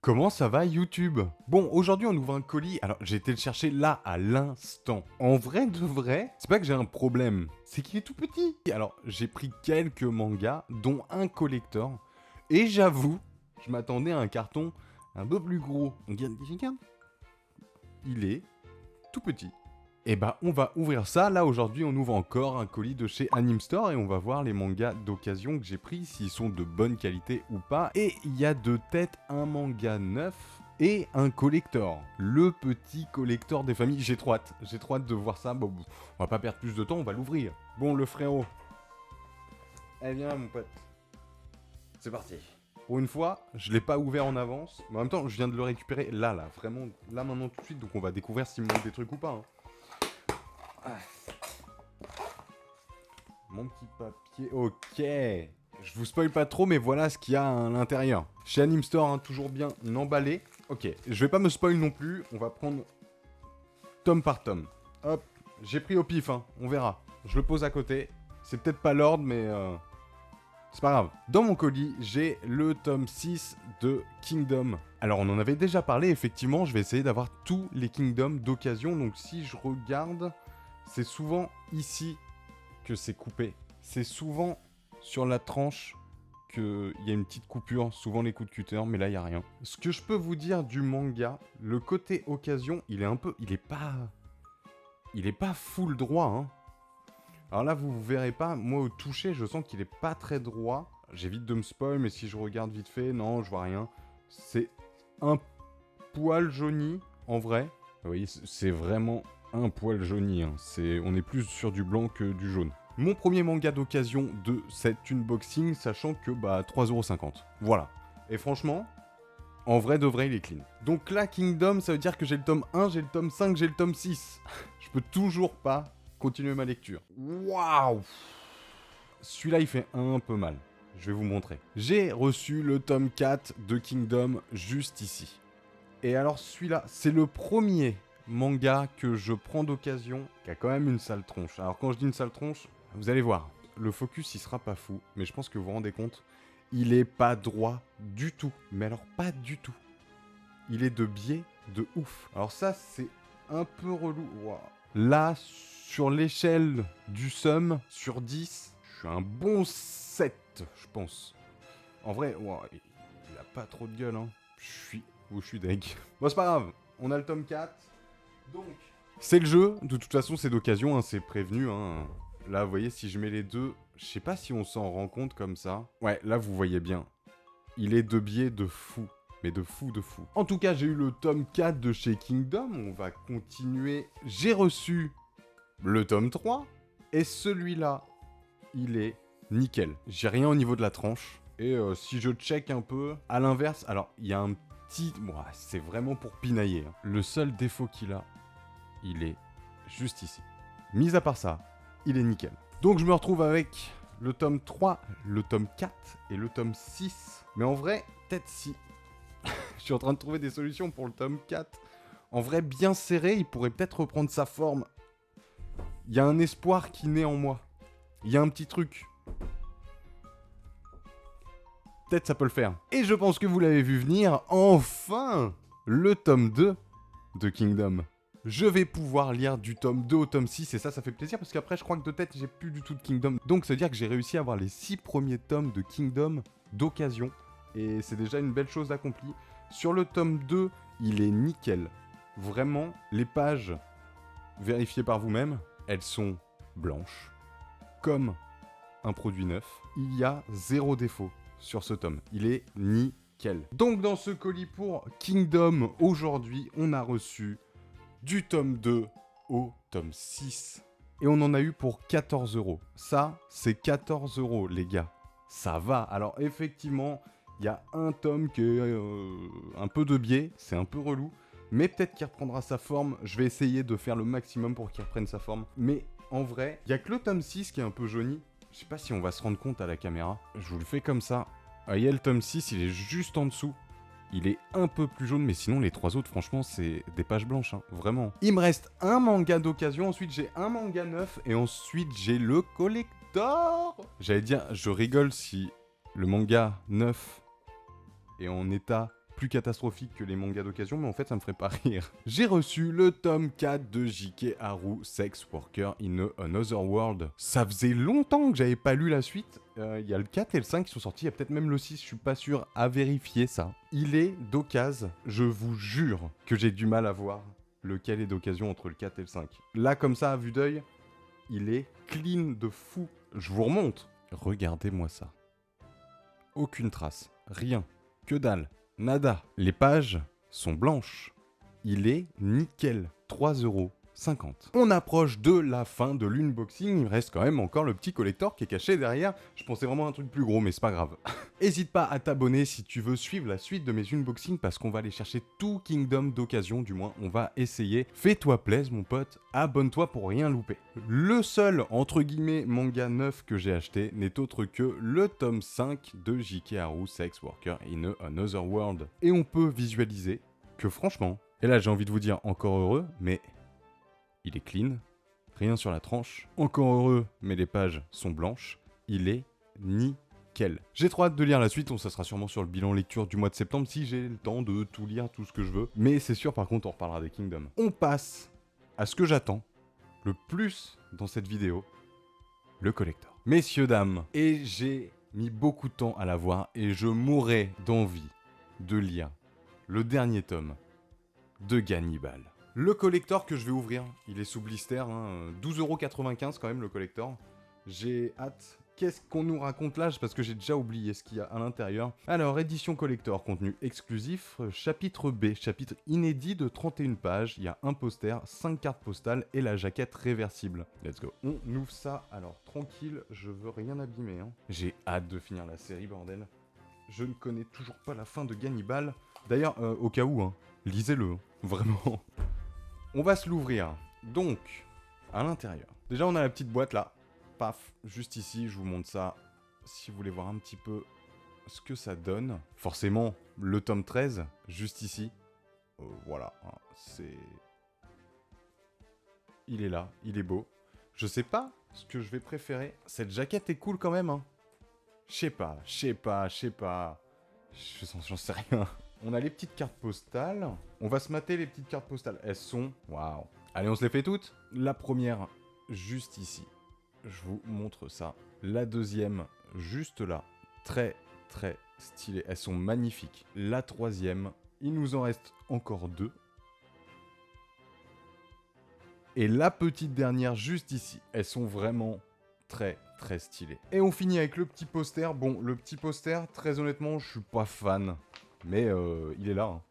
Comment ça va YouTube? Bon, aujourd'hui on ouvre un colis, alors j'ai été le chercher là, à l'instant. En vrai de vrai, c'est pas que j'ai un problème, c'est qu'il est tout petit. Alors j'ai pris quelques mangas, dont un collector, et j'avoue, je m'attendais à un carton un peu plus gros. Regarde, regarde. Il est tout petit. Et bah on va ouvrir ça, là aujourd'hui on ouvre encore un colis de chez Anime Store et on va voir les mangas d'occasion que j'ai pris, s'ils sont de bonne qualité ou pas. Et il y a de tête un manga neuf et un collector. Le petit collector des familles, j'ai trop hâte de voir ça. Bon, on va pas perdre plus de temps, on va l'ouvrir. Bon le frérot, eh viens mon pote, c'est parti. Pour une fois, je l'ai pas ouvert en avance, mais en même temps je viens de le récupérer là, vraiment, là maintenant tout de suite, donc on va découvrir s'il me manque des trucs ou pas. Hein. Mon petit papier, ok. Je vous spoil pas trop, mais voilà ce qu'il y a à l'intérieur. Chez Anime Store, hein, toujours bien emballé. Ok, je vais pas me spoil non plus, on va prendre tome par tome. Hop, j'ai pris au pif, hein, on verra. Je le pose à côté. C'est peut-être pas l'ordre, mais c'est pas grave. Dans mon colis, j'ai le tome 6 de Kingdom. Alors, on en avait déjà parlé, effectivement, je vais essayer d'avoir tous les Kingdoms d'occasion. Donc, si je regarde, c'est souvent ici que c'est coupé. C'est souvent sur la tranche qu'il y a une petite coupure, souvent les coups de cutter, mais là il y a rien. Ce que je peux vous dire du manga, le côté occasion, il est un peu, il est pas full droit. Hein. Alors là vous verrez pas, moi au toucher, je sens qu'il est pas très droit. J'évite de me spoil, mais si je regarde vite fait, non, je vois rien. C'est un poil jauni, en vrai. Vous voyez, c'est vraiment un poil jauni. Hein. On est plus sur du blanc que du jaune. Mon premier manga d'occasion de cet unboxing, sachant que bah 3,50€. Voilà. Et franchement, en vrai de vrai, il est clean. Donc là, Kingdom, ça veut dire que j'ai le tome 1, j'ai le tome 5, j'ai le tome 6. Je peux toujours pas continuer ma lecture. Waouh! Celui-là, il fait un peu mal. Je vais vous montrer. J'ai reçu le tome 4 de Kingdom juste ici. Et alors celui-là, c'est le premier manga que je prends d'occasion qui a quand même une sale tronche. Alors quand je dis une sale tronche, vous allez voir, le focus il sera pas fou, mais je pense que vous vous rendez compte, il est pas droit du tout. Mais alors pas du tout. Il est de biais de ouf. Alors ça c'est un peu relou. Wow. Là, sur l'échelle du sum, sur 10, je suis un bon 7, je pense. En vrai, wow, il a pas trop de gueule, hein. Je suis deg. Bon, c'est pas grave. On a le tome 4. Donc, c'est le jeu. De toute façon, c'est d'occasion, hein, c'est prévenu. Hein. Là, vous voyez, si je mets les deux, je sais pas si on s'en rend compte comme ça. Ouais, là, vous voyez bien. Il est de biais de fou. Mais de fou, de fou. En tout cas, j'ai eu le tome 4 de chez Kingdom. On va continuer. J'ai reçu le tome 3. Et celui-là, il est nickel. J'ai rien au niveau de la tranche. Et si je check un peu, à l'inverse, alors il y a un petit... Bon, c'est vraiment pour pinailler. Hein. Le seul défaut qu'il a, il est juste ici. Mis à part ça, il est nickel. Donc je me retrouve avec le tome 3, le tome 4 et le tome 6. Mais en vrai, peut-être si... je suis en train de trouver des solutions pour le tome 4. En vrai, bien serré, il pourrait peut-être reprendre sa forme. Il y a un espoir qui naît en moi. Il y a un petit truc. Peut-être ça peut le faire. Et je pense que vous l'avez vu venir, enfin, le tome 2 de Kingdom. Je vais pouvoir lire du tome 2 au tome 6 et ça fait plaisir parce qu'après je crois que de tête j'ai plus du tout de Kingdom. Donc ça veut dire que j'ai réussi à avoir les 6 premiers tomes de Kingdom d'occasion et c'est déjà une belle chose accomplie. Sur le tome 2, il est nickel. Vraiment, les pages, vérifiées par vous-même, elles sont blanches, comme un produit neuf. Il y a zéro défaut sur ce tome. Il est nickel. Donc dans ce colis pour Kingdom, aujourd'hui, on a reçu du tome 2 au tome 6. Et on en a eu pour 14€. Ça, c'est 14€, les gars. Ça va. Alors effectivement, il y a un tome qui est un peu de biais. C'est un peu relou. Mais peut-être qu'il reprendra sa forme. Je vais essayer de faire le maximum pour qu'il reprenne sa forme. Mais en vrai, il y a que le tome 6 qui est un peu jauni. Je sais pas si on va se rendre compte à la caméra. Je vous le fais comme ça. Ah, il y a le tome 6, il est juste en dessous. Il est un peu plus jaune, mais sinon les trois autres, franchement, c'est des pages blanches, hein, vraiment. Il me reste un manga d'occasion, ensuite j'ai un manga neuf, et ensuite j'ai le collector. J'allais dire, je rigole si le manga neuf est en état plus catastrophique que les mangas d'occasion, mais en fait ça me ferait pas rire. J'ai reçu le tome 4 de J.K. Haru, Sex Worker in Another World. Ça faisait longtemps que j'avais pas lu la suite. Il y a le 4 et le 5 qui sont sortis, il y a peut-être même le 6, je suis pas sûr, à vérifier ça. Il est d'occasion, je vous jure que j'ai du mal à voir lequel est d'occasion entre le 4 et le 5. Là comme ça, à vue d'œil, il est clean de fou. Je vous remonte. Regardez-moi ça. Aucune trace, rien, que dalle, nada. Les pages sont blanches. Il est nickel. 3,50 €. On approche de la fin de l'unboxing, il reste quand même encore le petit collector qui est caché derrière. Je pensais vraiment à un truc plus gros, mais c'est pas grave. Hésite pas à t'abonner si tu veux suivre la suite de mes unboxings, parce qu'on va aller chercher tout Kingdom d'occasion, du moins on va essayer. Fais-toi plaisir mon pote, abonne-toi pour rien louper. Le seul, entre guillemets, manga neuf que j'ai acheté n'est autre que le tome 5 de J.K. Haru, Sex Worker in Another World. Et on peut visualiser que franchement, et là j'ai envie de vous dire encore heureux, mais il est clean, rien sur la tranche. Encore heureux, mais les pages sont blanches. Il est nickel. J'ai trop hâte de lire la suite, ça sera sûrement sur le bilan lecture du mois de septembre si j'ai le temps de tout lire, tout ce que je veux. Mais c'est sûr, par contre, on reparlera des Kingdom. On passe à ce que j'attends le plus dans cette vidéo, le collector. Messieurs, dames, et j'ai mis beaucoup de temps à la voir et je mourrais d'envie de lire le dernier tome de Gannibal. Le collector que je vais ouvrir, il est sous blister, 12,95 € quand même le collector. J'ai hâte. Qu'est-ce qu'on nous raconte là? Parce que j'ai déjà oublié ce qu'il y a à l'intérieur. Alors, édition collector, contenu exclusif, chapitre B, chapitre inédit de 31 pages. Il y a un poster, 5 cartes postales et la jaquette réversible. Let's go. On ouvre ça, alors tranquille, je veux rien abîmer. J'ai hâte de finir la série, bordel. Je ne connais toujours pas la fin de Gannibal. D'ailleurs, au cas où, lisez-le, vraiment. On va se l'ouvrir. Donc, à l'intérieur. Déjà, on a la petite boîte là. Paf, juste ici, je vous montre ça. Si vous voulez voir un petit peu ce que ça donne. Forcément, le tome 13, juste ici. Voilà, c'est... Il est là, il est beau. Je sais pas ce que je vais préférer. Cette jaquette est cool quand même, Je sais pas. J'en sais rien. On a les petites cartes postales. On va se mater les petites cartes postales. Elles sont... Waouh. Allez, on se les fait toutes. La première, juste ici. Je vous montre ça. La deuxième, juste là. Très, très stylée. Elles sont magnifiques. La troisième, il nous en reste encore 2. Et la petite dernière, juste ici. Elles sont vraiment très, très stylées. Et on finit avec le petit poster. Bon, le petit poster, très honnêtement, je suis pas fan. Mais il est là.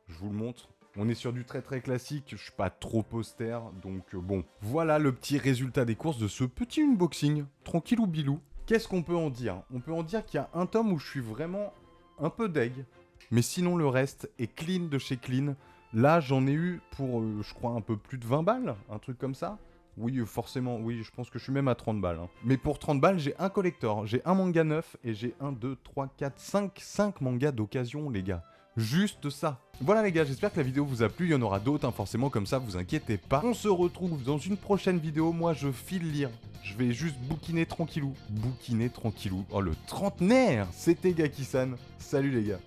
Je vous le montre. On est sur du très très classique, je suis pas trop poster, donc bon. Voilà le petit résultat des courses de ce petit unboxing, tranquillou bilou. Qu'est-ce qu'on peut en dire? On peut en dire qu'il y a un tome où je suis vraiment un peu deg, mais sinon le reste est clean de chez clean. Là j'en ai eu pour, je crois, un peu plus de 20 balles, un truc comme ça. Oui, forcément, oui, je pense que je suis même à 30 balles. Mais pour 30 balles, j'ai un collector, j'ai un manga neuf et j'ai 1, 2, 3, 4, 5 mangas d'occasion, les gars. Juste ça. Voilà les gars, j'espère que la vidéo vous a plu, il y en aura d'autres, forcément, comme ça, vous inquiétez pas. On se retrouve dans une prochaine vidéo, moi je file lire. Je vais juste bouquiner tranquillou. Oh, le trentenaire. C'était Gaki-san. Salut les gars.